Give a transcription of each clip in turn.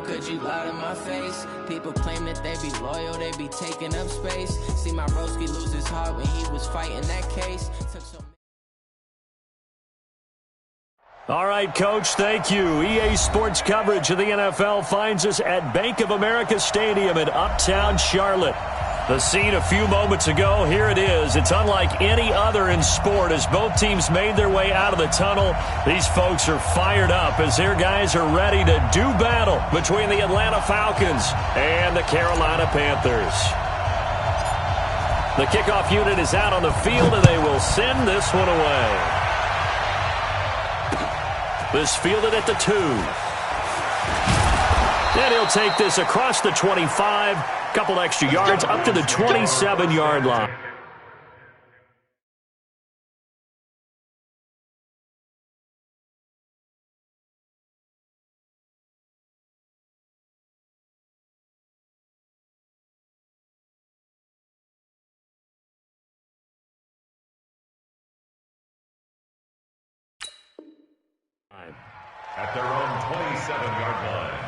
could you lie to my face? People claim that they be loyal, they be taking up space. See my broski lose his heart when he was fighting that case. All right, Coach, thank you. EA Sports coverage of the NFL finds us at Bank of America Stadium in Uptown Charlotte. The scene a few moments ago, here it is. It's unlike any other in sport as both teams made their way out of the tunnel. These folks are fired up as their guys are ready to do battle between the Atlanta Falcons and the Carolina Panthers. The kickoff unit is out on the field, and they will send this one away. This fielded at the 2. And he'll take this across the 25. Couple extra yards up to the 27-yard line. At their own 27-yard line.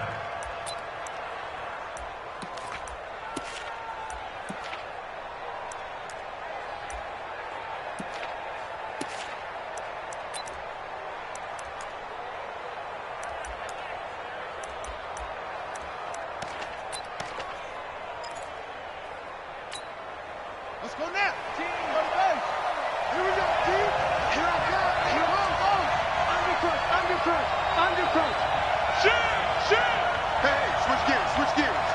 Let's go now. Team, go to base. Here we go, team. Here I come. Here I go. Undercut, undercut, undercut. Shoot. Hey, switch gears, switch gears.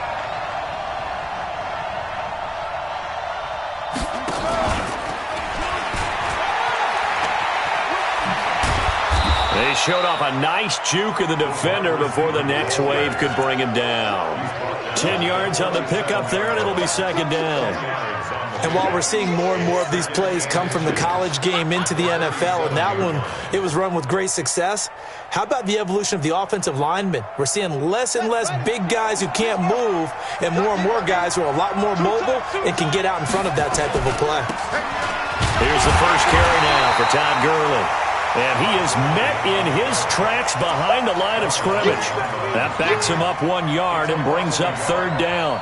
They showed off a nice juke of the defender before the next wave could bring him down. 10 yards on the pickup there, and it'll be second down. And while we're seeing more and more of these plays come from the college game into the NFL, and that one, it was run with great success, how about the evolution of the offensive linemen? We're seeing less and less big guys who can't move and more guys who are a lot more mobile and can get out in front of that type of a play. Here's the first carry now for Todd Gurley. And he is met in his tracks behind the line of scrimmage. That backs him up 1 yard and brings up third down.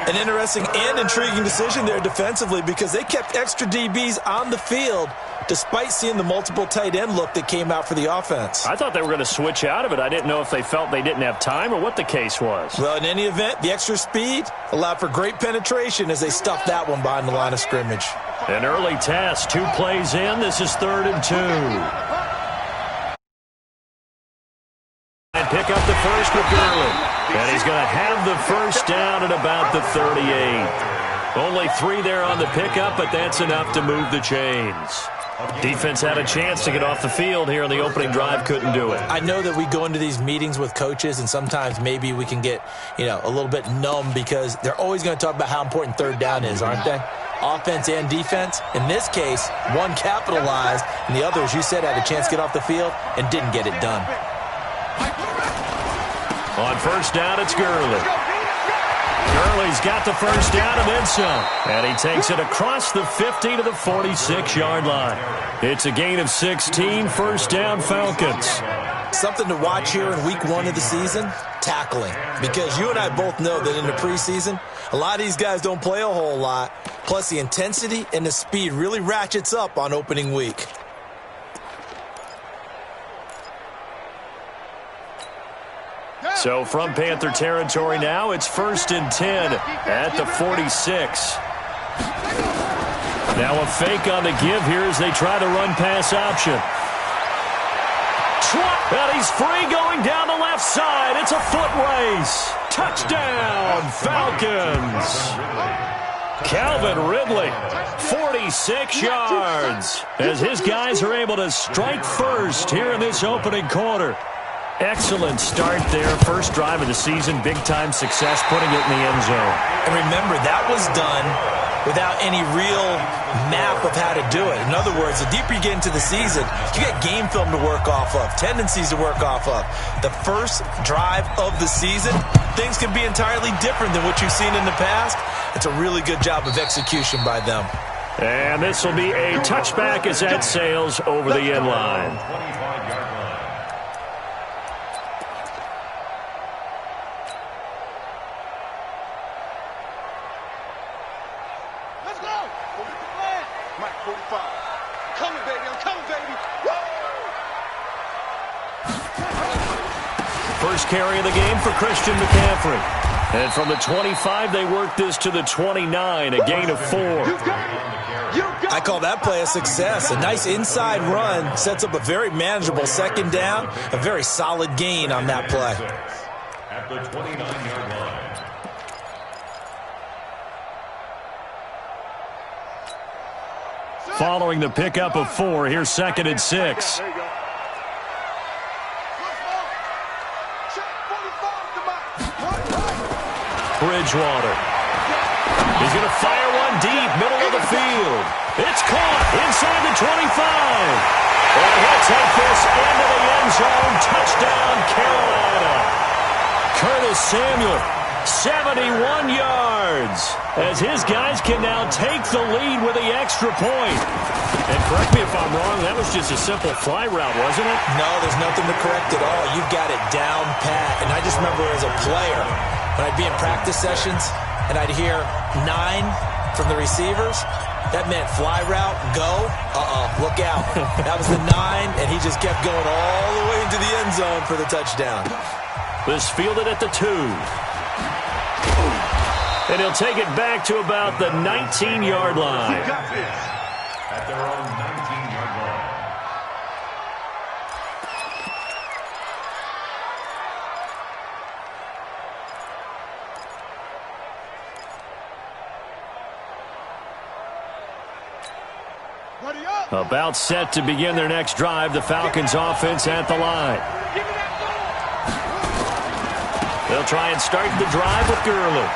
An interesting and intriguing decision there defensively because they kept extra DBs on the field despite seeing the multiple tight end look that came out for the offense. I thought they were going to switch out of it. I didn't know if they felt they didn't have time or what the case was. Well, in any event, the extra speed allowed for great penetration as they stuffed that one behind the line of scrimmage. An early test, 2 plays in. This is 3rd and 2. And pick up the first with Gurley. And he's going to have the first down at about the 38. Only 3 there on the pickup, but that's enough to move the chains. Defense had a chance to get off the field here in the opening drive, couldn't do it. I know that we go into these meetings with coaches, and sometimes maybe we can get, a little bit numb because they're always going to talk about how important third down is, aren't they? Offense and defense. In this case, one capitalized, and the other, as you said, had a chance to get off the field and didn't get it done. On first down, it's Gurley. Gurley's got the first down and then some. And he takes it across the 50 to the 46-yard line. It's a gain of 16, first down Falcons. Something to watch here in week 1 of the season, tackling. Because you and I both know that in the preseason, a lot of these guys don't play a whole lot. Plus the intensity and the speed really ratchets up on opening week. So from Panther territory now, it's 1st and 10 at the 46. Now a fake on the give here as they try to run pass option. And he's free going down the left side. It's a foot race. Touchdown, Falcons. Calvin Ridley, 46 yards, as his guys are able to strike first here in this opening quarter. Excellent start there. First drive of the season. Big-time success putting it in the end zone. And remember, that was done without any real map of how to do it. In other words, the deeper you get into the season, you get game film to work off of, tendencies to work off of. The first drive of the season, things can be entirely different than what you've seen in the past. It's a really good job of execution by them. And this will be a touchback as that sails over the end line. 45. Coming, baby. I'm coming, baby. Woo! First carry of the game for Christian McCaffrey. And from the 25, they work this to the 29, a gain of 4. I call that play a success. A nice inside run sets up a very manageable second down, a very solid gain on that play. At the 29-yard line. Following the pickup of 4, here's 2nd and 6. Bridgewater. He's going to fire one deep, middle of the field. It's caught inside the 25. And he'll take this into the end zone. Touchdown, Carolina. Curtis Samuel, 71 yards, as his guys can now take the lead with the extra point. And correct me if I'm wrong, that was just a simple fly route, wasn't it? No, there's nothing to correct at all. You've got it down pat. And I just remember as a player, when I'd be in practice sessions and I'd hear 9 from the receivers, that meant fly route, go, look out. That was the 9, and he just kept going all the way into the end zone for the touchdown. This fielded at the 2. And he'll take it back to about the 19-yard line. Got this. At their own 19-yard line. About set to begin their next drive, the Falcons offense at the line. They'll try and start the drive with Gurley.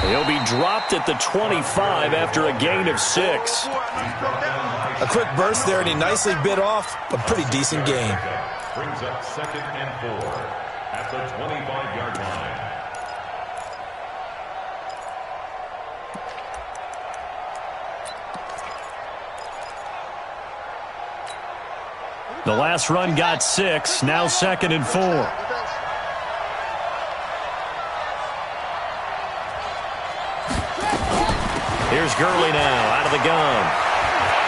He'll be dropped at the 25 after a gain of 6. A quick burst there, and he nicely bit off a pretty decent gain. Brings up 2nd and 4 at the 25-yard line. The last run got 6, now 2nd and 4. Here's Gurley now, out of the gun.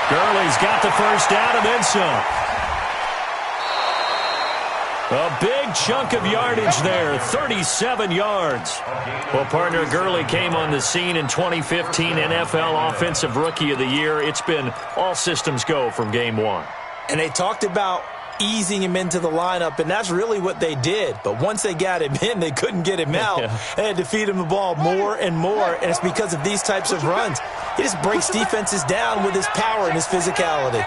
Gurley's got the first down and then some. A big chunk of yardage there, 37 yards. Well, partner, Gurley came on the scene in 2015 NFL Offensive Rookie of the Year. It's been all systems go from game 1. And they talked about easing him into the lineup, and that's really what they did. But once they got him in, they couldn't get him out. They had to feed him the ball more and more, and it's because of these types of runs. He just breaks defenses down with his power and his physicality.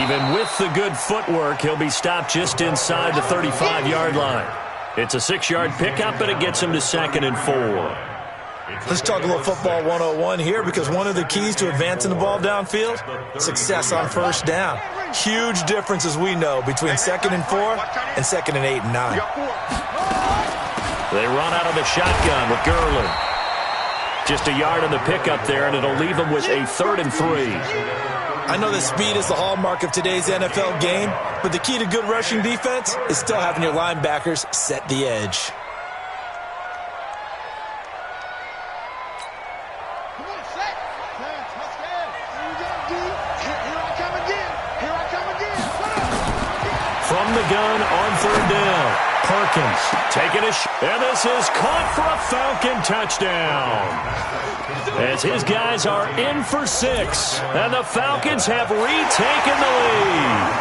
Even with the good footwork, he'll be stopped just inside the 35-yard line. It's a 6-yard pickup, and it gets him to 2nd and 4. Let's talk a little football 101 here, because one of the keys to advancing the ball downfield, success on first down. Huge difference, as we know, between 2nd and 4 and 2nd and 8 and 9. They run out of the shotgun with Gurley. Just a yard on the pickup there, and it'll leave them with a 3rd and 3. I know that speed is the hallmark of today's NFL game, but the key to good rushing defense is still having your linebackers set the edge. From the gun on 3rd down. Perkins taking a shot. And this is caught for a Falcon touchdown. As his guys are in for 6. And the Falcons have retaken the lead.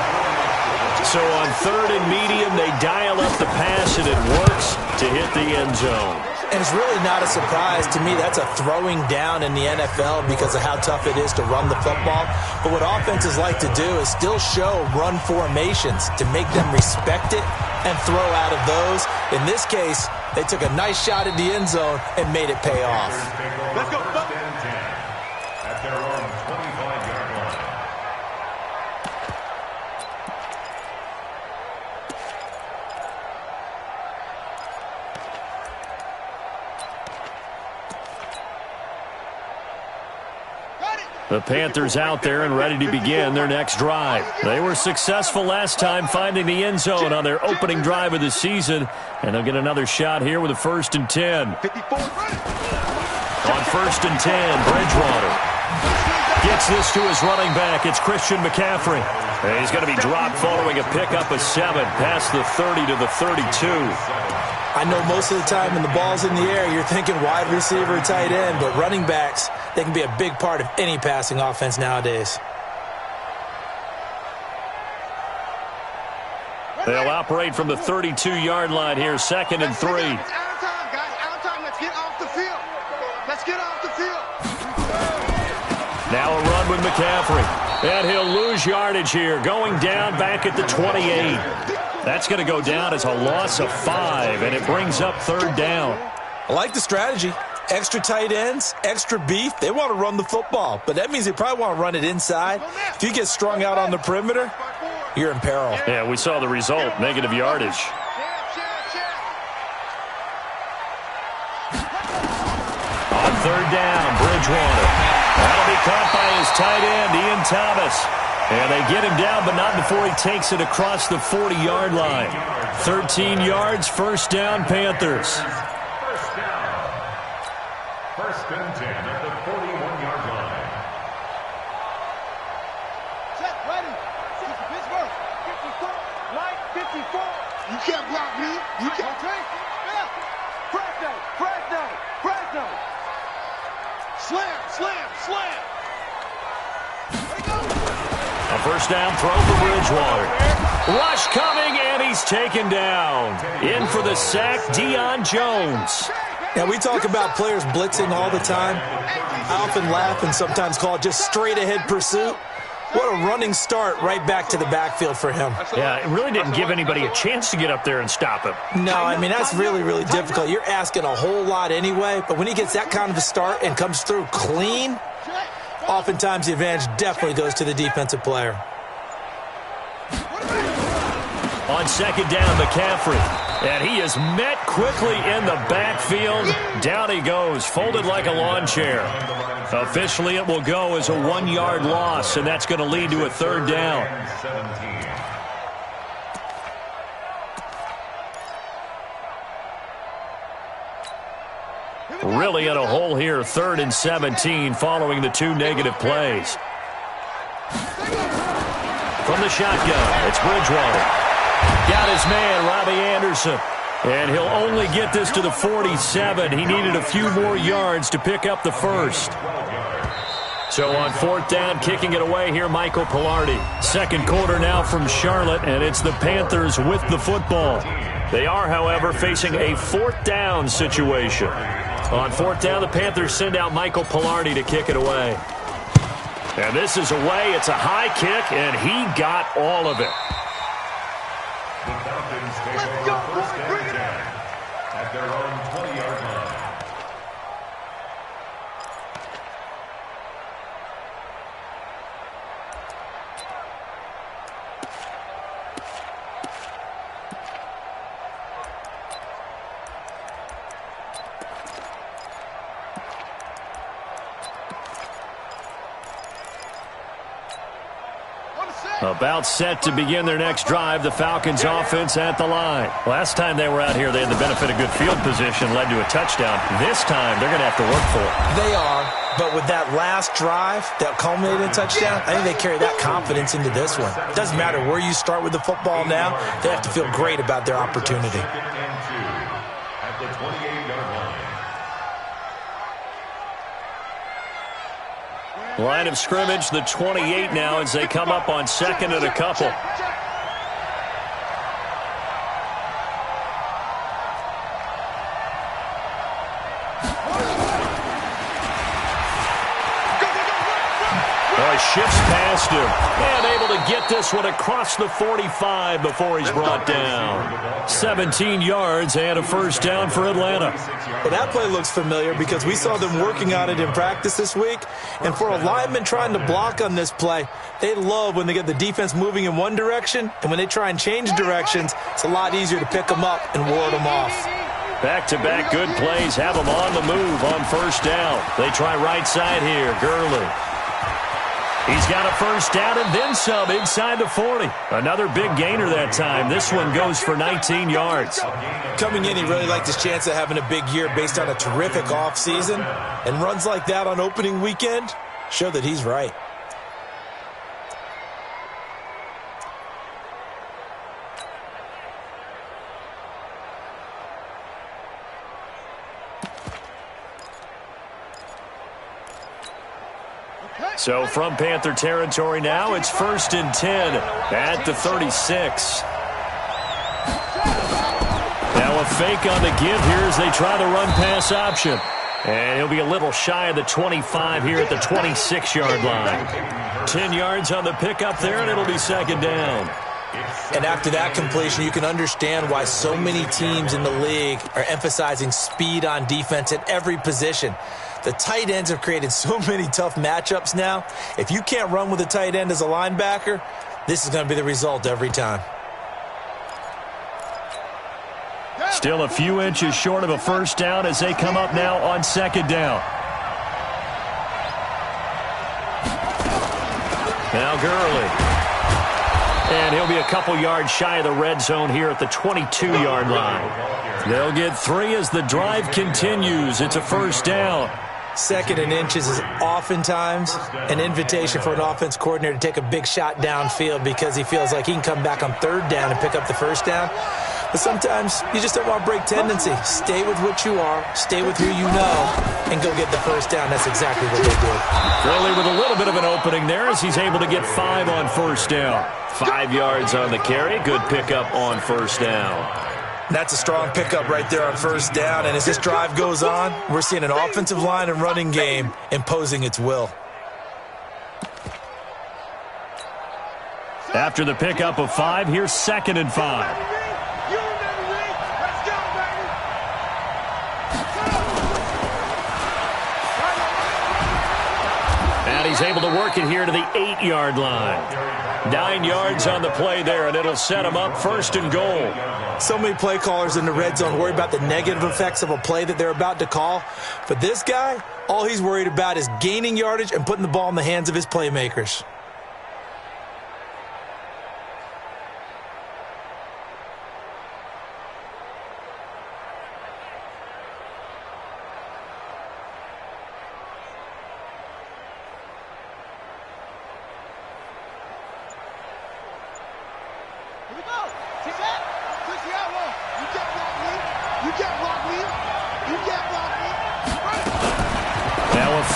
So on 3rd and medium, they dial up the pass, and it works to hit the end zone. And it's really not a surprise to me. That's a throwing down in the NFL because of how tough it is to run the football. But what offenses like to do is still show run formations to make them respect it and throw out of those. In this case, they took a nice shot at the end zone and made it pay off. Let's go. At their own 25-yard line. The Panthers out there and ready to begin their next drive. They were successful last time finding the end zone on their opening drive of the season, and they'll get another shot here with a 1st and 10. 54. On 1st and 10, Bridgewater gets this to his running back. It's Christian McCaffrey. And he's going to be dropped following a pickup of 7 past the 30 to the 32. I know most of the time when the ball's in the air, you're thinking wide receiver, tight end, but running backs, they can be a big part of any passing offense nowadays. They'll operate from the 32-yard line here, 2nd and 3. It's out of time, guys. Out of time. Let's get off the field. Let's get off the field. Now a run with McCaffrey. And he'll lose yardage here, going down back at the 28. That's going to go down as a loss of 5, and it brings up 3rd down. I like the strategy. Extra tight ends, extra beef. They want to run the football, but that means they probably want to run it inside. If you get strung out on the perimeter, you're in peril. Yeah, we saw the result, negative yardage. On 3rd down, Bridgewater. That'll be caught by his tight end, Ian Thomas. And they get him down, but not before he takes it across the 40-yard line. 13 yards, 1st down, Panthers. 1st and 10 at the 41-yard line. Set, ready. Pittsburgh. 54. Light, 54. You can't block me. You can't. Okay. Yeah. Fresno. Slam. There you go. A 1st down throw for Bridgewater. Rush coming, and he's taken down. In for the sack, Deion Jones. Now, we talk about players blitzing all the time. I often laugh and sometimes call it just straight-ahead pursuit. What a running start right back to the backfield for him. Yeah, it really didn't give anybody a chance to get up there and stop him. No, I mean, that's really, really difficult. You're asking a whole lot anyway, but when he gets that kind of a start and comes through clean, oftentimes the advantage definitely goes to the defensive player. On 2nd down, McCaffrey. And he is met quickly in the backfield. Down he goes, folded like a lawn chair. Officially, it will go as a 1-yard loss, and that's going to lead to a 3rd down. Really in a hole here, 3rd and 17, following the 2 negative plays. From the shotgun, it's Bridgewater. Got his man, Robbie Anderson. And he'll only get this to the 47. He needed a few more yards to pick up the 1st. So on 4th down, kicking it away here, Michael Pilardi. 2nd quarter now from Charlotte, and it's the Panthers with the football. They are, however, facing a 4th down situation. On 4th down, the Panthers send out Michael Pilardi to kick it away. And this is away. It's a high kick, and he got all of it. The Falcons take over 1st and 10 at their own 20-yard line. About set to begin their next drive, the Falcons offense at the line. Last time they were out here, they had the benefit of good field position, led to a touchdown. This time, they're going to have to work for it. They are, but with that last drive that culminated in a touchdown, I think they carry that confidence into this one. It doesn't matter where you start with the football now, they have to feel great about their opportunity. 2nd and 2 at the 28-yard line. Line of scrimmage, the 28 now as they come up on 2nd and a couple. Shifts past him and able to get this one across the 45 before he's brought down. 17 yards and a 1st down for Atlanta. Well, that play looks familiar because we saw them working on it in practice this week. And for a lineman trying to block on this play, they love when they get the defense moving in one direction. And when they try and change directions, it's a lot easier to pick them up and ward them off. Back-to-back good plays have them on the move on 1st down. They try right side here, Gurley. He's got a first down and then some inside the 40. Another big gainer that time. This one goes for 19 yards. Coming in, he really liked his chance of having a big year based on a terrific offseason. And runs like that on opening weekend show that he's right. So from Panther territory now, it's 1st and 10 at the 36. Now a fake on the give here as they try the run-pass option. And he'll be a little shy of the 25 here at the 26-yard line. 10 yards on the pickup there, and it'll be 2nd down. And after that completion, you can understand why so many teams in the league are emphasizing speed on defense at every position. The tight ends have created so many tough matchups now. If you can't run with a tight end as a linebacker, this is going to be the result every time. Still a few inches short of a first down as they come up now on 2nd down. Now Gurley. And he'll be a couple yards shy of the red zone here at the 22-yard line. They'll get 3 as the drive continues. It's a first down. 2nd and inches is oftentimes an invitation for an offense coordinator to take a big shot downfield because he feels like he can come back on 3rd down and pick up the first down. But sometimes you just don't want to break tendency. Stay with what you are, stay with who you know, and go get the first down. That's exactly what they did. Gurley with a little bit of an opening there as he's able to get 5 on first down. 5 yards on the carry. Good pickup on first down. That's a strong pickup right there on first down. And as this drive goes on, we're seeing an offensive line and running game imposing its will. After the pickup of 5, here's 2nd and 5. And he's able to work it here to the 8-yard line. 9 yards on the play there, and it'll set him up 1st and goal. So many play callers in the red zone worry about the negative effects of a play that they're about to call. But this guy, all he's worried about is gaining yardage and putting the ball in the hands of his playmakers.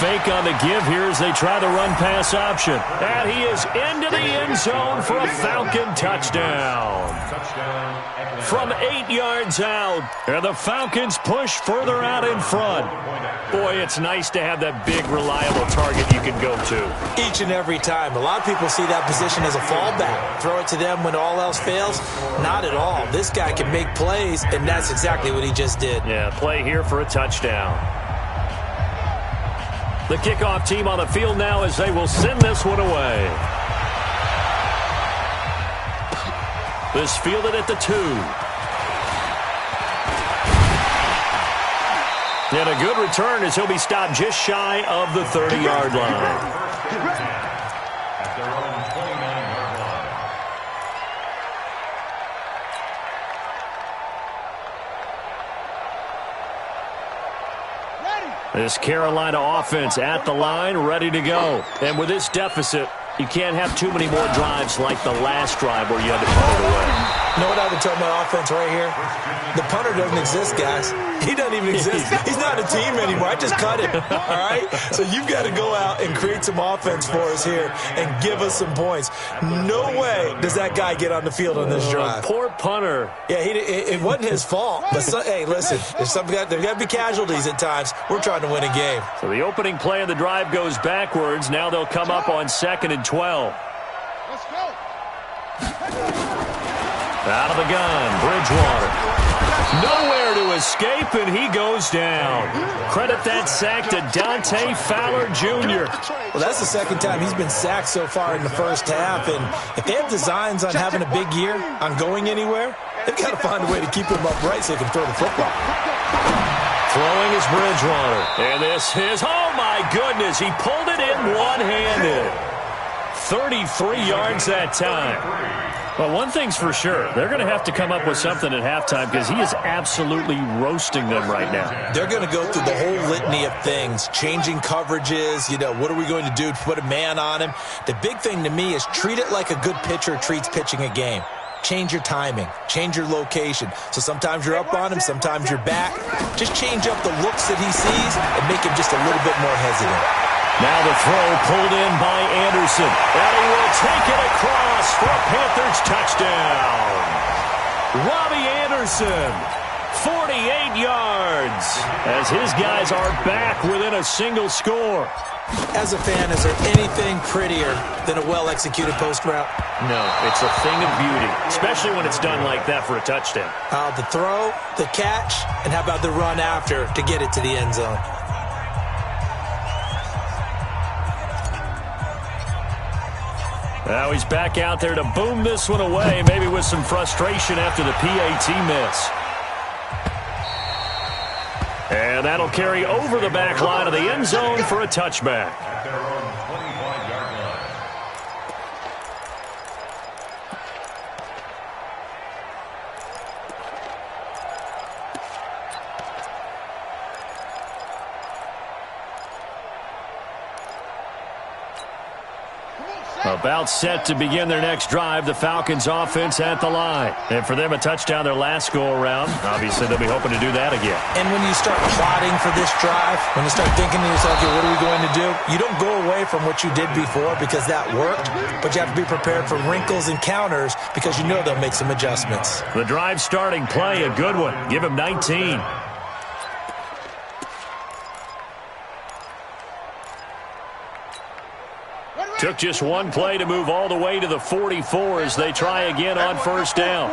Fake on the give here as they try the run-pass option. And he is into the end zone for a Falcon touchdown. From 8 yards out, and the Falcons push further out in front. Boy, it's nice to have that big, reliable target you can go to. Each and every time. A lot of people see that position as a fallback. Throw it to them when all else fails. Not at all. This guy can make plays, and that's exactly what he just did. Yeah, play here for a touchdown. The kickoff team on the field now as they will send this one away. This fielded at the 2. And a good return as he'll be stopped just shy of the 30-yard line. At their own 29-yard line. This Carolina offense at the line, ready to go. And with this deficit, you can't have too many more drives like the last drive where you had to punt it away. You know what I would tell my offense right here? The punter doesn't exist, guys. He doesn't even exist. He's not a team anymore. I just cut him, all right? So you've got to go out and create some offense for us here and give us some points. No way does that guy get on the field on this drive. Poor punter. Yeah, it wasn't his fault. But, hey, listen, there's got to be casualties at times. We're trying to win a game. So the opening play of the drive goes backwards. Now they'll come up on 2nd and 12. Let's go. Out of the gun, Bridgewater. Nowhere to escape, and he goes down. Credit that sack to Dante Fowler Jr. Well, that's the second time he's been sacked so far in the first half, and if they have designs on having a big year, on going anywhere, they've got to find a way to keep him upright so he can throw the football. Throwing is Bridgewater. And this is, oh my goodness, he pulled it in one-handed. 33 yards that time. Well, one thing's for sure. They're going to have to come up with something at halftime because he is absolutely roasting them right now. They're going to go through the whole litany of things, changing coverages, what are we going to do to put a man on him? The big thing to me is treat it like a good pitcher treats pitching a game. Change your timing, change your location. So sometimes you're up on him, sometimes you're back. Just change up the looks that he sees and make him just a little bit more hesitant. Now the throw pulled in by Anderson. And he will take it across for a Panthers touchdown. Robbie Anderson, 48 yards, as his guys are back within a single score. As a fan, is there anything prettier than a well-executed post route? No, it's a thing of beauty, especially when it's done like that for a touchdown. The throw, the catch, and how about the run after to get it to the end zone? Now he's back out there to boom this one away, maybe with some frustration after the PAT miss. And that'll carry over the back line of the end zone for a touchback. At their own 25-yard line. About set to begin their next drive, the Falcons offense at the line. And for them, a touchdown their last go-around. Obviously, they'll be hoping to do that again. And when you start plotting for this drive, when you start thinking to yourself, okay, what are we going to do? You don't go away from what you did before because that worked, but you have to be prepared for wrinkles and counters because you know they'll make some adjustments. The drive starting play, a good one. Give him 19. Took just one play to move all the way to the 44 as they try again on first down.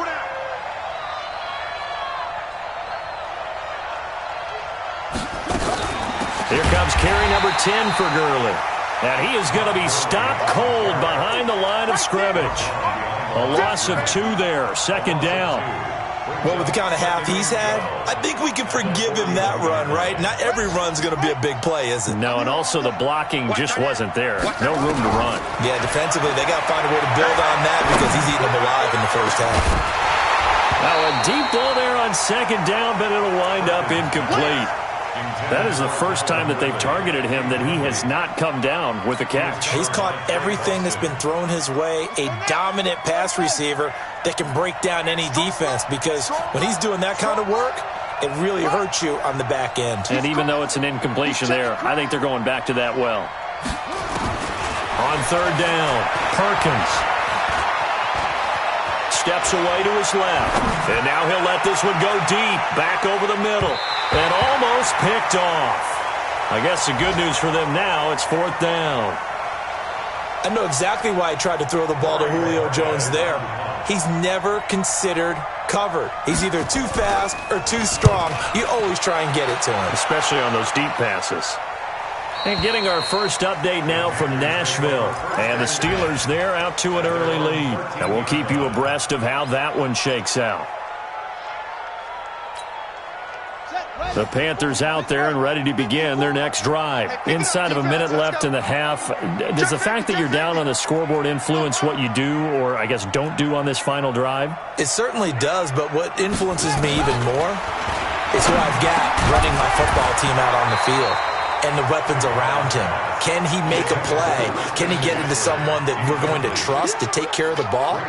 Here comes carry number 10 for Gurley. And he is going to be stopped cold behind the line of scrimmage. A loss of 2 there, second down. Well, with the kind of half he's had, I think we can forgive him that run, right? Not every run's going to be a big play, is it? No, and also the blocking just wasn't there. No room to run. Yeah, defensively, they got to find a way to build on that because he's eating them alive in the first half. Now a deep ball there on second down, but it'll wind up incomplete. That is the first time that they've targeted him that he has not come down with a catch. He's caught everything that's been thrown his way, a dominant pass receiver that can break down any defense because when he's doing that kind of work, it really hurts you on the back end. And even though it's an incompletion there, I think they're going back to that well. On third down, Perkins steps away to his left. And now he'll let this one go deep, back over the middle. And almost picked off. I guess the good news for them now, it's fourth down. I know exactly why he tried to throw the ball to Julio Jones there. He's never considered covered. He's either too fast or too strong. You always try and get it to him. Especially on those deep passes. And getting our first update now from Nashville. And the Steelers there out to an early lead. And we'll keep you abreast of how that one shakes out. The Panthers out there and ready to begin their next drive. Inside of a minute left in the half, does the fact that you're down on the scoreboard influence what you do or, I guess, don't do on this final drive? It certainly does, but what influences me even more is who I've got running my football team out on the field and the weapons around him. Can he make a play? Can he get into someone that we're going to trust to take care of the ball?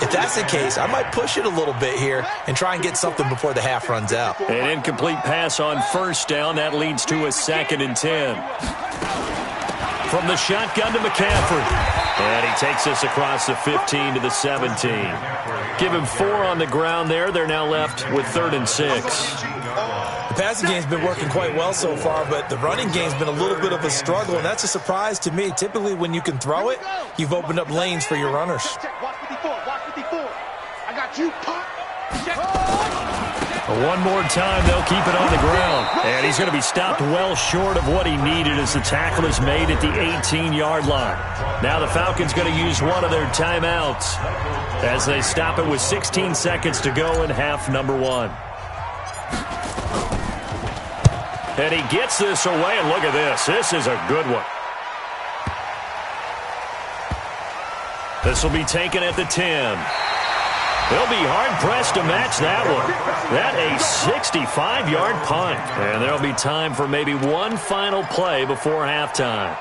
If that's the case, I might push it a little bit here and try and get something before the half runs out. An incomplete pass on first down. That leads to a 2nd and 10. From the shotgun to McCaffrey. And he takes us across the 15 to the 17. Give him 4 on the ground there. They're now left with 3rd and 6. The passing game's been working quite well so far, but the running game's been a little bit of a struggle, and that's a surprise to me. Typically, when you can throw it, you've opened up lanes for your runners. Watch 54, watch 54. I got you, pop. One more time, they'll keep it on the ground. And he's going to be stopped well short of what he needed as the tackle is made at the 18-yard line. Now the Falcons going to use one of their timeouts as they stop it with 16 seconds to go in half number 1. And he gets this away, and look at this. This is a good one. This will be taken at the 10. They'll be hard-pressed to match that one. That a 65-yard punt. And there'll be time for maybe one final play before halftime.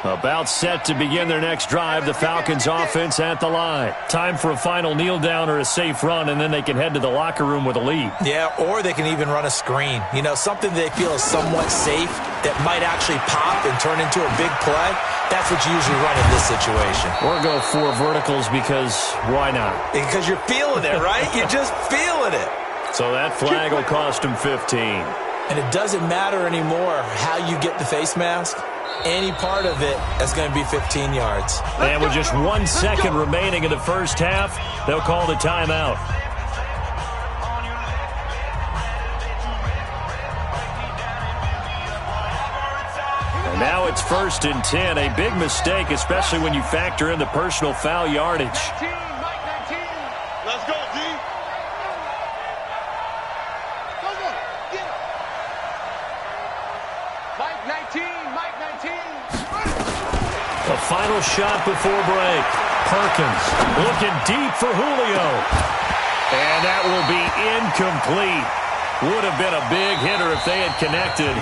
About set to begin their next drive, the Falcons offense at the line. Time for a final kneel down or a safe run, and then they can head to the locker room with a lead. Yeah, or they can even run a screen. You know, something they feel is somewhat safe that might actually pop and turn into a big play. That's what you usually run in this situation. Or go 4 verticals because why not? Because you're feeling it, right? You're just feeling it. So that flag will cost him 15. And it doesn't matter anymore how you get the face mask. Any part of it is going to be 15 yards. And with just 1 second remaining in the first half, they'll call the timeout. And now it's 1st and 10. A big mistake, especially when you factor in the personal foul yardage. 19, let's go, D. The final shot before break. Perkins looking deep for Julio. And that will be incomplete. Would have been a big hitter if they had connected.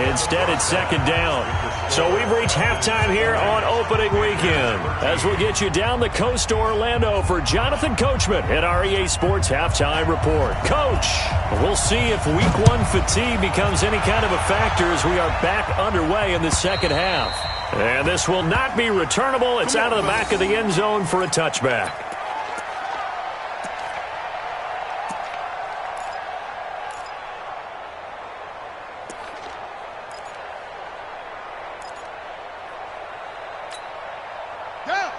Instead, it's 2nd down. So we've reached halftime here on opening weekend. As we'll get you down the coast to Orlando for Jonathan Coachman at our EA Sports Halftime Report. Coach, we'll see if Week 1 fatigue becomes any kind of a factor as we are back underway in the second half. And this will not be returnable. It's out of the back of the end zone for a touchback.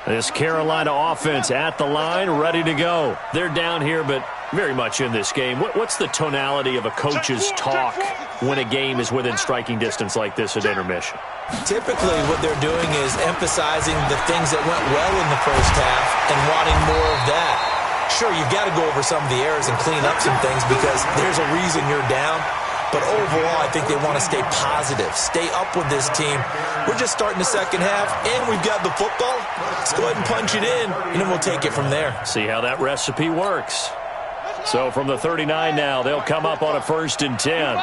This Carolina offense at the line, ready to go. They're down here, but very much in this game. What's the tonality of a coach's talk when a game is within striking distance like this at intermission? Typically, what they're doing is emphasizing the things that went well in the first half and wanting more of that. Sure, you've got to go over some of the errors and clean up some things because there's a reason you're down. But overall, I think they want to stay positive, stay up with this team. We're just starting the second half, and we've got the football. Let's go ahead and punch it in, and then we'll take it from there. See how that recipe works. So from the 39 now, they'll come up on a 1st and 10.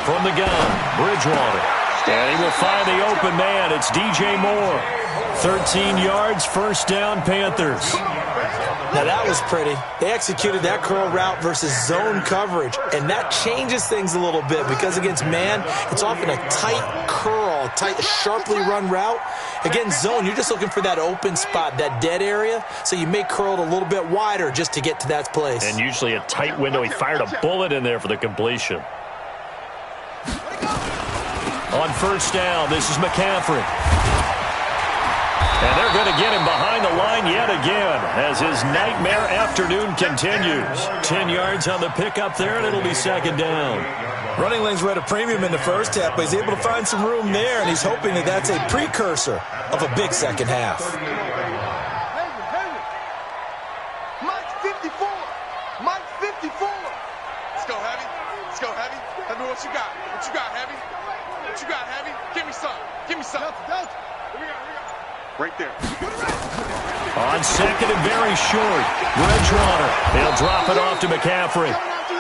From the gun, Bridgewater. And he will find the open man. It's DJ Moore. 13 yards, 1st down, Panthers. Now that was pretty. They executed that curl route versus zone coverage, and that changes things a little bit because against man, it's often a tight curl, tight, sharply run route. Against zone, you're just looking for that open spot, that dead area, so you may curl it a little bit wider just to get to that place. And usually a tight window. He fired a bullet in there for the completion. On 1st down, this is McCaffrey. And they're going to get him behind the line yet again as his nightmare afternoon continues. 10 yards on the pickup there, and it'll be 2nd down. Running lanes were at a premium in the first half, but he's able to find some room there, and he's hoping that that's a precursor of a big second half. Mike 54. Mike 54. Let's go, Heavy. Let's go, Heavy. Tell me what you got. What you got, Heavy? What you got, Heavy? Give me some. Give me some. Right there. On 2nd and very short, Bridgewater. He'll drop it off to McCaffrey.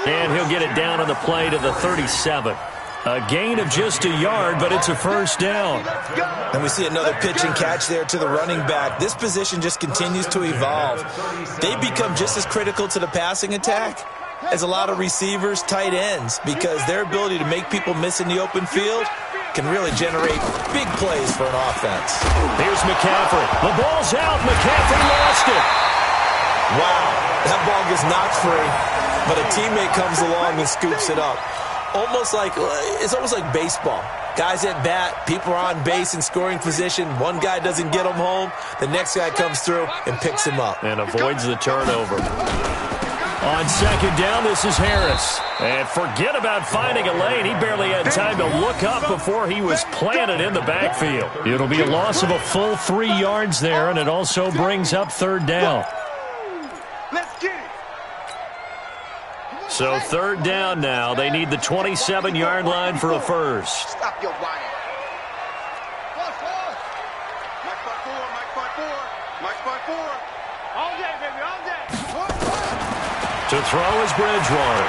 And he'll get it down on the play to the 37. A gain of just a yard, but it's a 1st down. And we see another pitch and catch there to the running back. This position just continues to evolve. They become just as critical to the passing attack as a lot of receivers, tight ends, because their ability to make people miss in the open field can really generate big plays for an offense. Here's McCaffrey. The ball's out. McCaffrey lost it. Wow, that ball gets knocked free, but a teammate comes along and scoops it up. It's almost like baseball. Guys at bat, people are on base in scoring position. One guy doesn't get him home. The next guy comes through and picks him up. And avoids the turnover. On second down, this is Harris. And forget about finding a lane. He barely had time to look up before he was planted in the backfield. It'll be a loss of a full 3 yards there, and it also brings up third down. So third down now. They need the 27-yard line for a first. Stop your whining. Mike 4. All day, baby, all day. To throw is Bridgewater.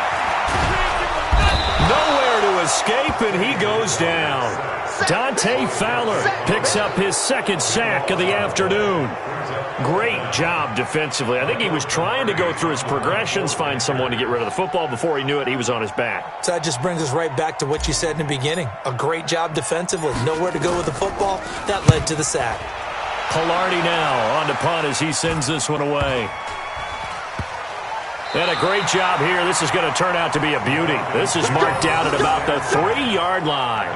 Nowhere to escape, and he goes down. Dante Fowler picks up his second sack of the afternoon. Great job defensively. I think he was trying to go through his progressions, find someone to get rid of the football. Before he knew it, he was on his back. So that just brings us right back to what you said in the beginning. A great job defensively. Nowhere to go with the football. That led to the sack. Pilardi now on to punt as he sends this one away. And a great job here. This is going to turn out to be a beauty. This is marked down at about the 3-yard line.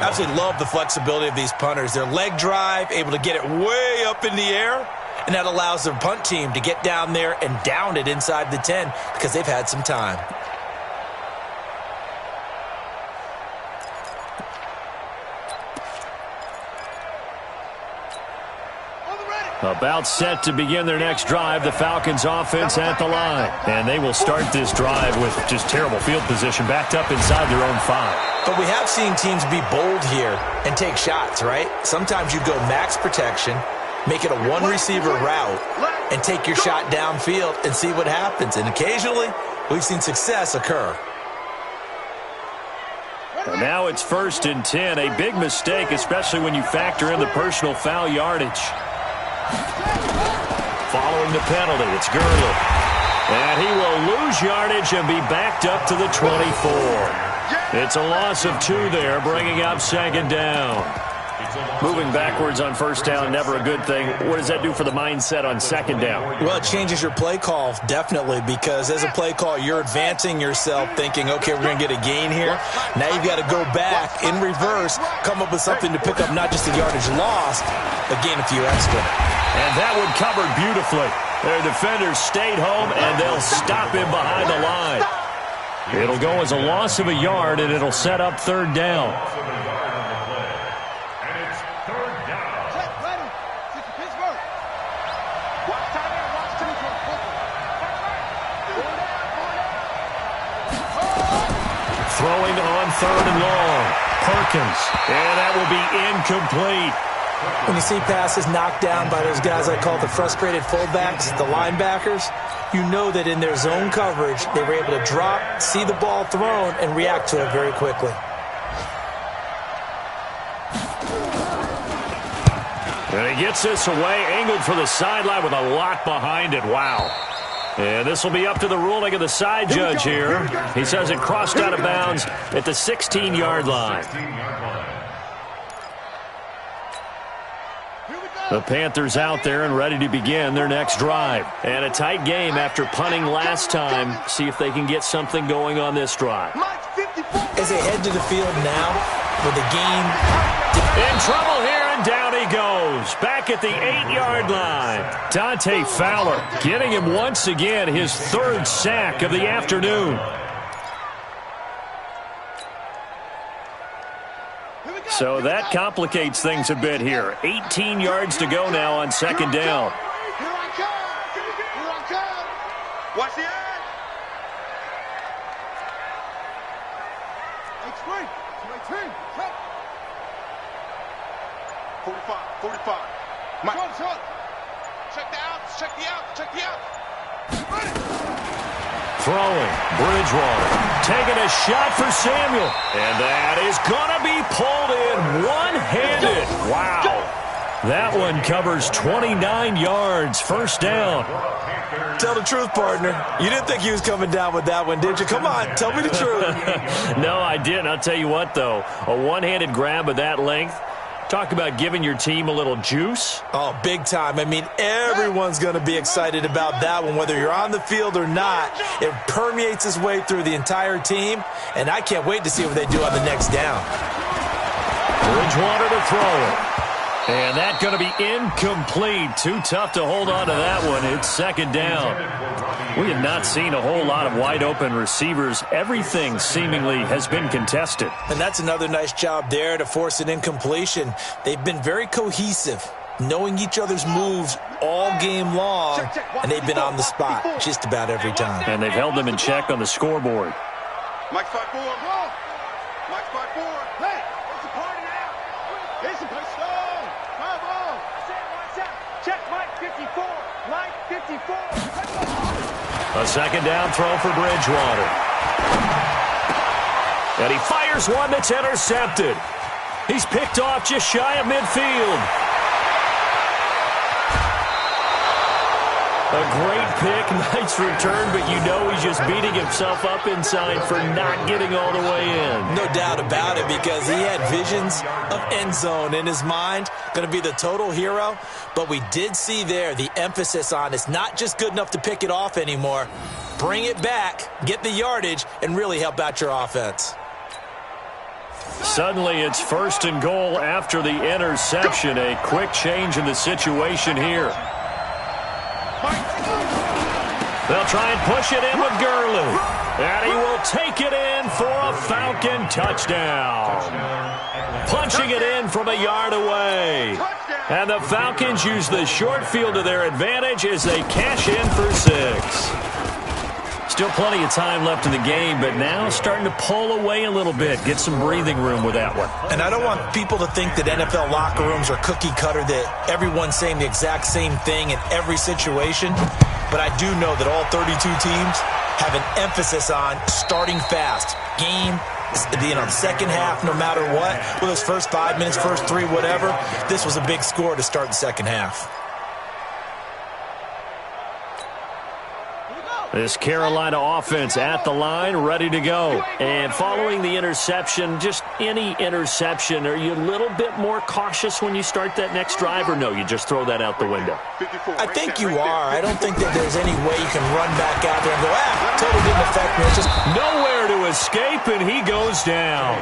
Absolutely love the flexibility of these punters. Their leg drive, able to get it way up in the air, and that allows their punt team to get down there and down it inside the 10 because they've had some time. About set to begin their next drive, the Falcons offense at the line. And they will start this drive with just terrible field position, backed up inside their own 5. But we have seen teams be bold here and take shots, right? Sometimes you go max protection, make it a one-receiver route, and take your shot downfield and see what happens. And occasionally, we've seen success occur. And now it's 1st and 10, a big mistake, especially when you factor in the personal foul yardage. Following the penalty, it's Gurley. And he will lose yardage and be backed up to the 24. It's a loss of 2 there, bringing up second down. Moving backwards on first down, never a good thing. What does that do for the mindset on second down? Well, it changes your play call, definitely, because as a play call, you're advancing yourself thinking, okay, we're going to get a gain here. Now you've got to go back in reverse, come up with something to pick up not just the yardage lost, but gain a few extra. And that one covered beautifully. Their defenders stayed home, and they'll stop him behind the line. It'll go as a loss of a yard, and it'll set up third down. Throwing on third and long. Perkins. And that will be incomplete. When you see passes knocked down by those guys I call the frustrated fullbacks, the linebackers, you know that in their zone coverage, they were able to drop, see the ball thrown, and react to it very quickly. And he gets this away, angled for the sideline with a lot behind it. Wow. And this will be up to the ruling of the side judge here. He says it crossed out of bounds at the 16-yard line. The Panthers out there and ready to begin their next drive. And a tight game after punting last time. See if they can get something going on this drive. As they head to the field now with the game in trouble here, and down he goes. Back at the 8-yard line. Dante Fowler getting him once again his 3rd sack of the afternoon. So that complicates things a bit here. 18 yards to go now on second down. Here I come. Watch the edge. 45. Mike. Check the out. Throwing. Bridgewater. Taking a shot for Samuel. And that is going to be pulled in one-handed. Wow. That one covers 29 yards. First down. Tell the truth, partner. You didn't think he was coming down with that one, did you? Come on, tell me the truth. No, I didn't. I'll tell you what, though. A one-handed grab of that length. Talk about giving your team a little juice. Oh, big time. I mean, everyone's going to be excited about that one, whether you're on the field or not. It permeates its way through the entire team, and I can't wait to see what they do on the next down. Bridgewater to throw it. And that's going to be incomplete. Too tough to hold on to that one. It's second down. We have not seen a whole lot of wide-open receivers. Everything seemingly has been contested. And that's another nice job there to force an incompletion. They've been very cohesive, knowing each other's moves all game long, and they've been on the spot just about every time. And they've held them in check on the scoreboard. Mike 5-4. Mike 5-4. Hey, it's a party now. It's a party. Come on. Check Mike 54. Mike 54. A second down throw for Bridgewater. And he fires one that's intercepted. He's picked off just shy of midfield. A great pick, nice return, but you know he's just beating himself up inside for not getting all the way in. No doubt about it, because he had visions of end zone in his mind, going to be the total hero. But we did see there the emphasis on it's not just good enough to pick it off anymore. Bring it back, get the yardage, and really help out your offense. Suddenly it's first and goal after the interception. A quick change in the situation here. They'll try and push it in with Gurley. And he will take it in for a Falcon touchdown. Punching it in from a yard away. And the Falcons use the short field to their advantage as they cash in for 6. Still plenty of time left in the game, but now starting to pull away a little bit. Get some breathing room with that one. And I don't want people to think that NFL locker rooms are cookie cutter, that everyone's saying the exact same thing in every situation. But I do know that all 32 teams have an emphasis on starting fast. Game, the second half, no matter what. Well, those first 5 minutes, first 3, whatever. This was a big score to start the second half. This Carolina offense at the line, ready to go. And following the interception, just any interception, are you a little bit more cautious when you start that next drive, or no, you just throw that out the window? I think you are. I don't think that there's any way you can run back out there and go, totally didn't affect me. It's just nowhere to escape, and he goes down.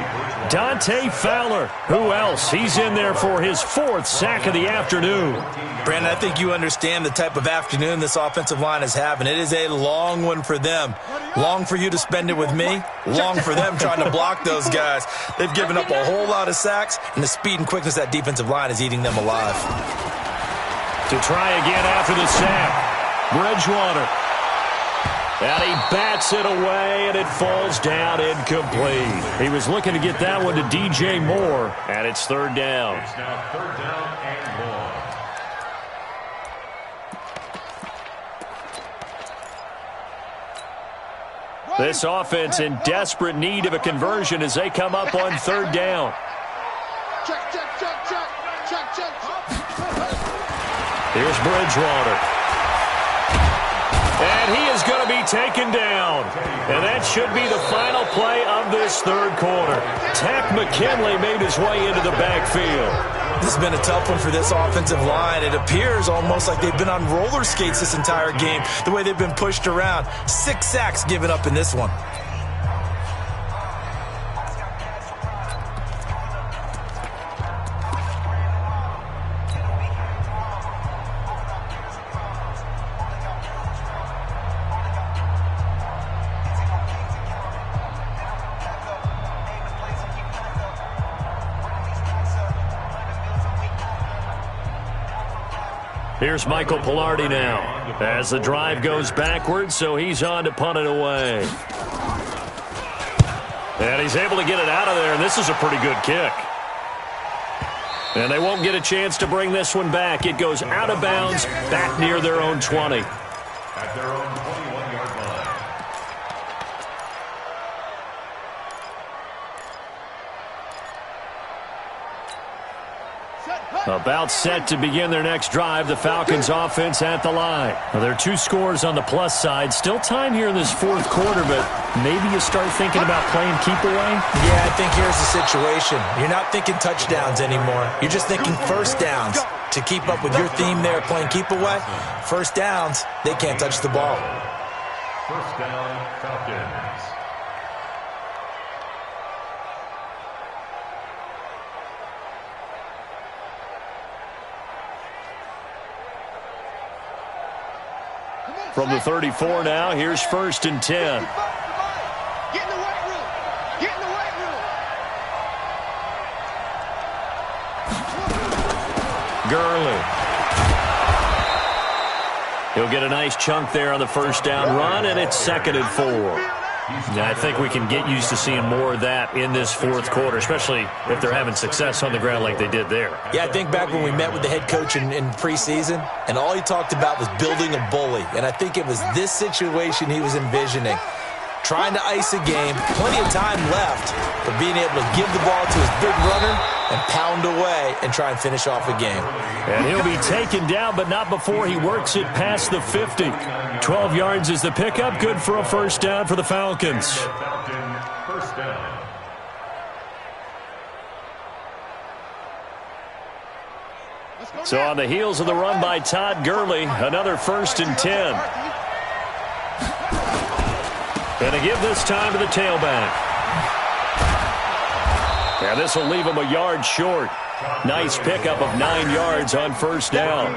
Dante Fowler, who else? He's in there for his 4th sack of the afternoon. Brandon, I think you understand the type of afternoon this offensive line is having. It is a long one for them. Long for you to spend it with me. Long for them trying to block those guys. They've given up a whole lot of sacks, and the speed and quickness of that defensive line is eating them alive. To try again after the sack, Bridgewater. And he bats it away, and it falls down incomplete. He was looking to get that one to DJ Moore, and it's third down. It's now third down and 1. This offense in desperate need of a conversion as they come up on third down. Check. Here's Bridgewater. And he is going to be taken down. And that should be the final play of this third quarter. Takk McKinley made his way into the backfield. This has been a tough one for this offensive line. It appears almost like they've been on roller skates this entire game, the way they've been pushed around. 6 sacks given up in this one. Here's Michael Pilardi now as the drive goes backwards, so he's on to punt it away. And he's able to get it out of there, and this is a pretty good kick. And they won't get a chance to bring this one back. It goes out of bounds, back near their own 20. At their own 21-yard line. About set to begin their next drive, the Falcons offense at the line. Well, there are 2 scores on the plus side. Still time here in this fourth quarter, but maybe you start thinking about playing keep away? Yeah, I think here's the situation. You're not thinking touchdowns anymore. You're just thinking first downs. To keep up with your theme there, playing keep away, first downs, they can't touch the ball. First down, Falcons. From the 34 now, here's 1st and 10. Get in the weight room. Get in the weight room. Gurley. He'll get a nice chunk there on the first down run, and it's 2nd and 4. Now, I think we can get used to seeing more of that in this fourth quarter, especially if they're having success on the ground like they did there. Yeah, I think back when we met with the head coach in preseason, and all he talked about was building a bully. And I think it was this situation he was envisioning. Trying to ice a game, plenty of time left, but being able to give the ball to his big runner and pound away and try and finish off a game. And he'll be taken down, but not before he works it past the 50. 12 yards is the pickup, good for a first down for the Falcons. First down. So on the heels of the run by Todd Gurley, another 1st and 10. Going to give this time to the tailback. Yeah, this will leave him a yard short. Nice pickup of 9 yards on first down.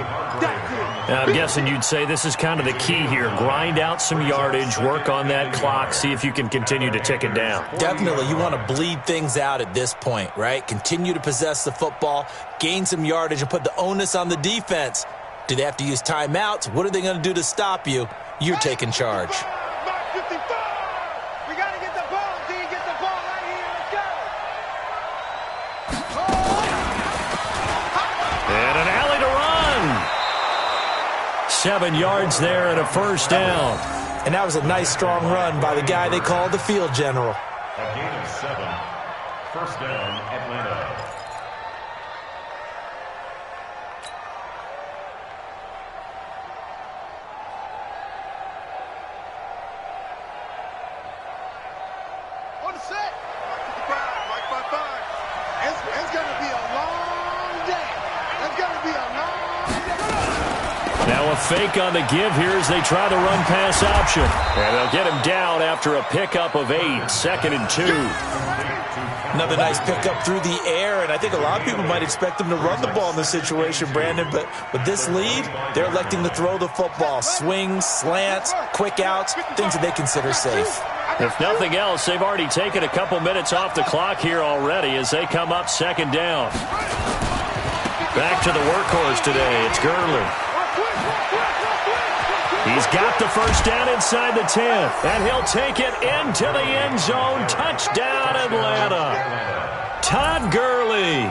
Now, I'm guessing you'd say this is kind of the key here. Grind out some yardage, work on that clock, see if you can continue to tick it down. Definitely, you want to bleed things out at this point, right? Continue to possess the football, gain some yardage, and put the onus on the defense. Do they have to use timeouts? What are they going to do to stop you? You're taking charge. And an alley to run. 7 yards there and a first down. And that was a nice, strong run by the guy they call the field general. A gain of 7. First down, Atlanta. On the set. Right by 5. It's going to be a long day. It's going to be a long day. Now a fake on the give here as they try the run-pass option. And they'll get him down after a pickup of 8, 2nd and 2. Another nice pickup through the air, and I think a lot of people might expect them to run the ball in this situation, Brandon, but with this lead, they're electing to throw the football. Swings, slants, quick outs, things that they consider safe. If nothing else, they've already taken a couple minutes off the clock here already as they come up 2nd down. Back to the workhorse today. It's Gurley. He's got the first down inside the 10, and he'll take it into the end zone. Touchdown, Atlanta. Todd Gurley.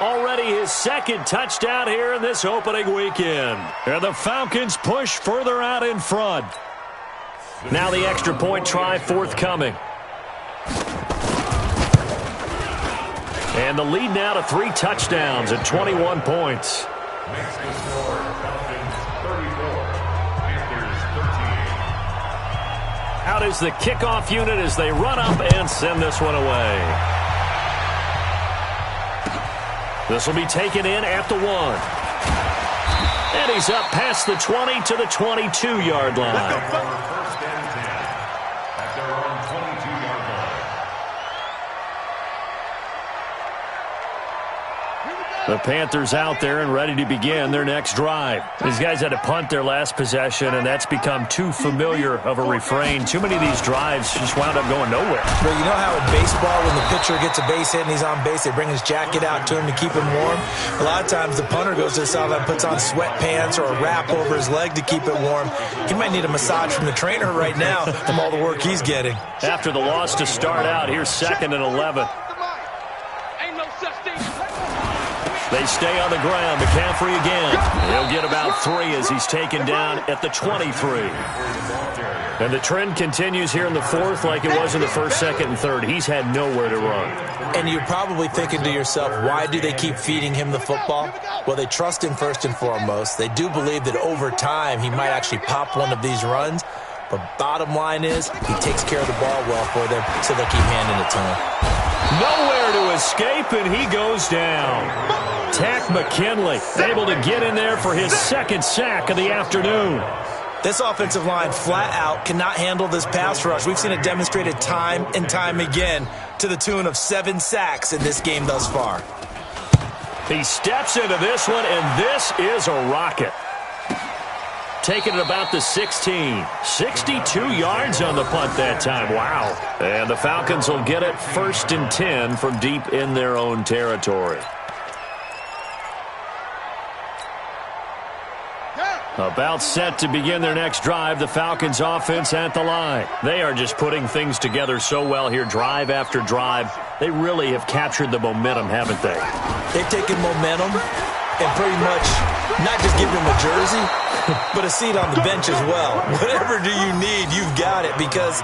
Already his 2nd touchdown here in this opening weekend. And the Falcons push further out in front. Now the extra point try forthcoming. And the lead now to 3 touchdowns at 21 points. Makes the score Falcons 34, Panthers 13. Out is the kickoff unit as they run up and send this one away. This will be taken in at the 1. And he's up past the 20 to the 22-yard line. First and 10 at their own 22-yard line. The Panthers out there and ready to begin their next drive. These guys had to punt their last possession, and that's become too familiar of a refrain. Too many of these drives just wound up going nowhere. But you know how in baseball, when the pitcher gets a base hit and he's on base, they bring his jacket out to him to keep him warm? A lot of times the punter goes to the sideline, puts on sweatpants or a wrap over his leg to keep it warm. He might need a massage from the trainer right now from all the work he's getting. After the loss to start out, here's 2nd and 11. Ain't no such thing. They stay on the ground. McCaffrey again. He'll get about 3 as he's taken down at the 23. And the trend continues here in the 4th like it was in the 1st, 2nd, and 3rd. He's had nowhere to run. And you're probably thinking to yourself, why do they keep feeding him the football? Well, they trust him first and foremost. They do believe that over time he might actually pop one of these runs. But bottom line is he takes care of the ball well for them, so they'll keep handing it to him. Nowhere to escape, and he goes down. Tack McKinley able to get in there for his 2nd sack of the afternoon. This offensive line flat out cannot handle this pass rush. We've seen it demonstrated time and time again to the tune of 7 sacks in this game thus far. He steps into this one, and this is a rocket. taken at about the 16. 62 yards on the punt that time. Wow. And the Falcons will get it 1st and 10 from deep in their own territory. About set to begin their next drive, the Falcons offense at the line. They are just putting things together so well here, drive after drive. They really have captured the momentum, haven't they? They've taken momentum and pretty much not just given them a jersey, but a seat on the bench as well. Whatever do you need, you've got it, because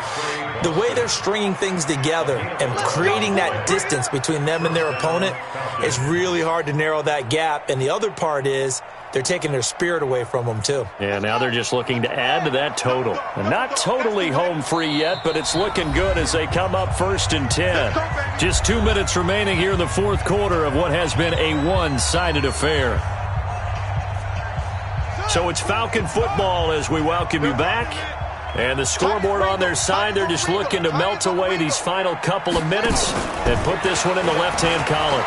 the way they're stringing things together and creating that distance between them and their opponent, it's really hard to narrow that gap. And the other part is they're taking their spirit away from them, too. Yeah, now they're just looking to add to that total. And not totally home free yet, but it's looking good as they come up 1st and 10. Just 2 minutes remaining here in the 4th quarter of what has been a one-sided affair. So it's Falcon football as we welcome you back. And the scoreboard on their side, they're just looking to melt away these final couple of minutes and put this one in the left-hand column.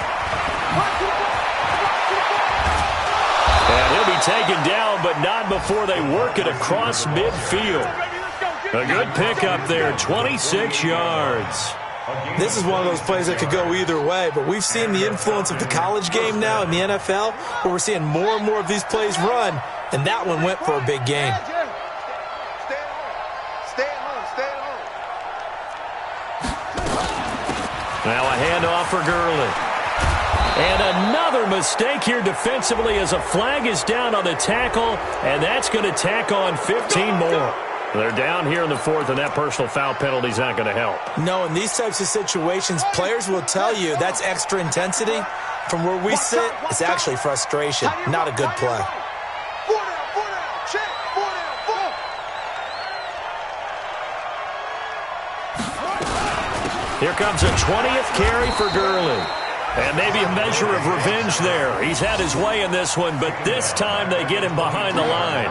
And he'll be taken down, but not before they work it across midfield. A good pickup there, 26 yards. This is one of those plays that could go either way, but we've seen the influence of the college game now in the NFL, where we're seeing more and more of these plays run, and that one went for a big gain. Now a handoff for Gurley. And another mistake here defensively as a flag is down on the tackle, and that's going to tack on 15 more. They're down here in the 4th, and that personal foul penalty is not going to help. No, in these types of situations, players will tell you that's extra intensity. From where we sit, it's actually frustration, not a good play. Here comes a 20th carry for Gurley. And maybe a measure of revenge there. He's had his way in this one, but this time they get him behind the line.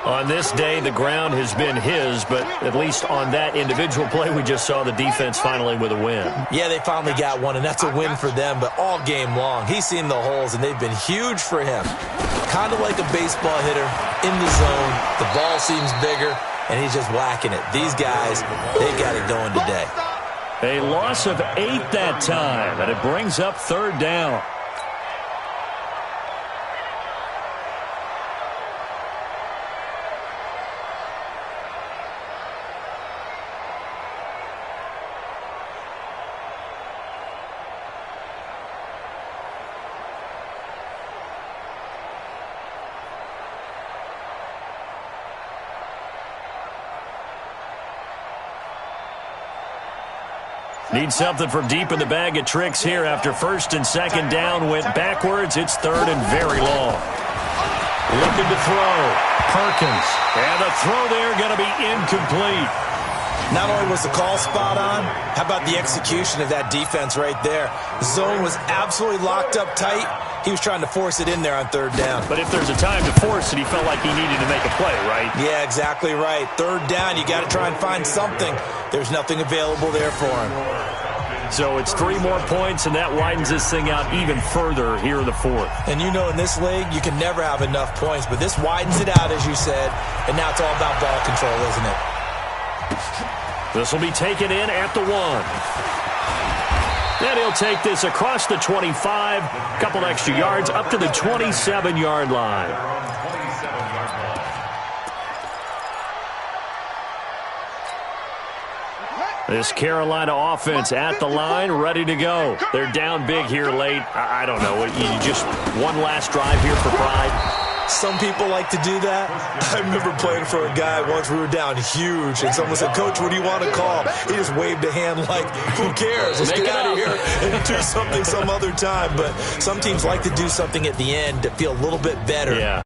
On this day, the ground has been his, but at least on that individual play, we just saw the defense finally with a win. Yeah, they finally got one, and that's a win for them, but all game long, he's seen the holes, and they've been huge for him. Kind of like a baseball hitter in the zone. The ball seems bigger, and he's just whacking it. These guys, they got it going today. A loss of 8 that time, and it brings up 3rd down. Need something from deep in the bag of tricks here after 1st and 2nd down went backwards. It's 3rd and very long. Looking to throw. Perkins. And the throw there going to be incomplete. Not only was the call spot on, how about the execution of that defense right there? The zone was absolutely locked up tight. He was trying to force it in there on 3rd down. But if there's a time to force it, he felt like he needed to make a play, right? Yeah, exactly right. 3rd down, you got to try and find something. There's nothing available there for him. So it's 3 more points, and that widens this thing out even further here in the 4th. And you know in this league, you can never have enough points, but this widens it out, as you said, and now it's all about ball control, isn't it? This will be taken in at the 1. Then he'll take this across the 25, a couple extra yards, up to the 27-yard line. This Carolina offense at the line, ready to go. They're down big here late. I don't know. You just one last drive here for pride. Some people like to do that. I remember playing for a guy once. We were down huge, and someone said, "Coach, what do you want to call?" He just waved a hand like, "Who cares? Let's get out of here and do something some other time." But some teams like to do something at the end to feel a little bit better. Yeah.